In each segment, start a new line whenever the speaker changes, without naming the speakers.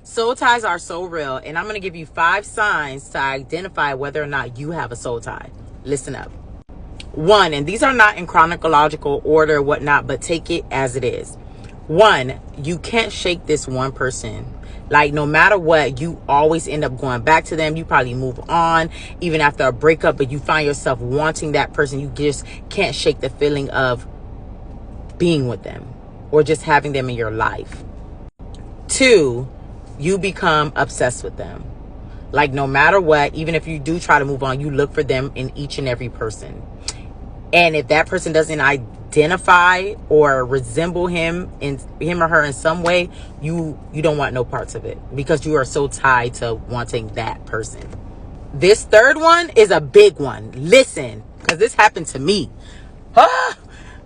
Soul ties are so real, and I'm going to give you 5 signs to identify whether or not you have a soul tie. Listen up. 1, and these are not in chronological order or whatnot, but take it as it is. 1, you can't shake this one person. Like, no matter what, you always end up going back to them. You probably move on even after a breakup, but you find yourself wanting that person. You just can't shake the feeling of being with them or just having them in your life. 2, you become obsessed with them. Like, no matter what, even if you do try to move on, you look for them in each and every person. And if that person doesn't identify or resemble him or her in some way, you don't want no parts of it because you are so tied to wanting that person. This 3rd one is a big one. Listen, because this happened to me.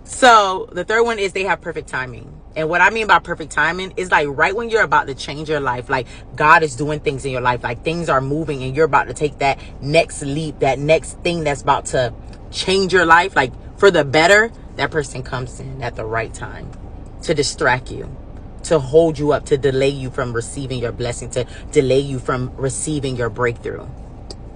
So the 3rd one is they have perfect timing. And what I mean by perfect timing is like right when you're about to change your life, like God is doing things in your life, like things are moving and you're about to take that next leap, that next thing that's about to change your life, like for the better. That person comes in at the right time to distract you, to hold you up, to delay you from receiving your blessing, to delay you from receiving your breakthrough.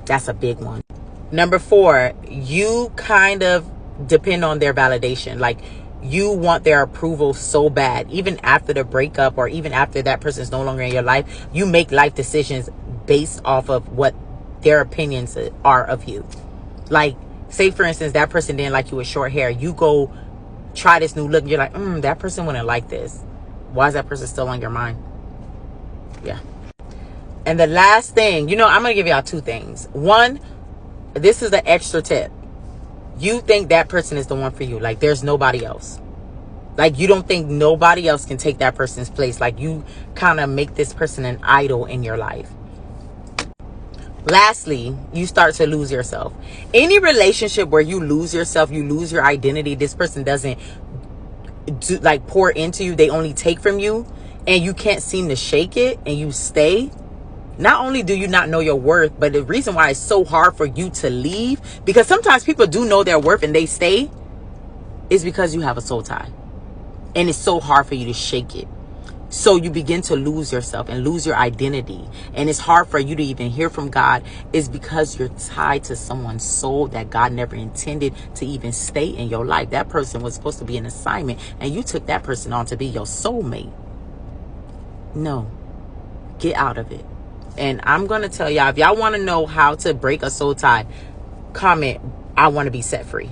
That's a big one. Number 4, you kind of depend on their validation. Like, you want their approval so bad. Even after the breakup or even after that person is no longer in your life, you make life decisions based off of what their opinions are of you. Like, say for instance, that person didn't like you with short hair. You go try this new look and you're like, that person wouldn't like this. Why is that person still on your mind? Yeah. And the last thing, I'm going to give y'all 2 things. 1, this is the extra tip. You think that person is the one for you. Like, there's nobody else. Like, you don't think nobody else can take that person's place. Like, you kind of make this person an idol in your life. Lastly, you start to lose yourself. Any relationship where you lose yourself, you lose your identity, this person doesn't pour into you, they only take from you, and you can't seem to shake it, and you stay. Not only do you not know your worth, but the reason why it's so hard for you to leave, because sometimes people do know their worth and they stay, is because you have a soul tie. And it's so hard for you to shake it. So you begin to lose yourself and lose your identity. And it's hard for you to even hear from God, is because you're tied to someone's soul that God never intended to even stay in your life. That person was supposed to be an assignment, and you took that person on to be your soulmate. No, get out of it. And I'm going to tell y'all, if y'all want to know how to break a soul tie, comment, I want to be set free.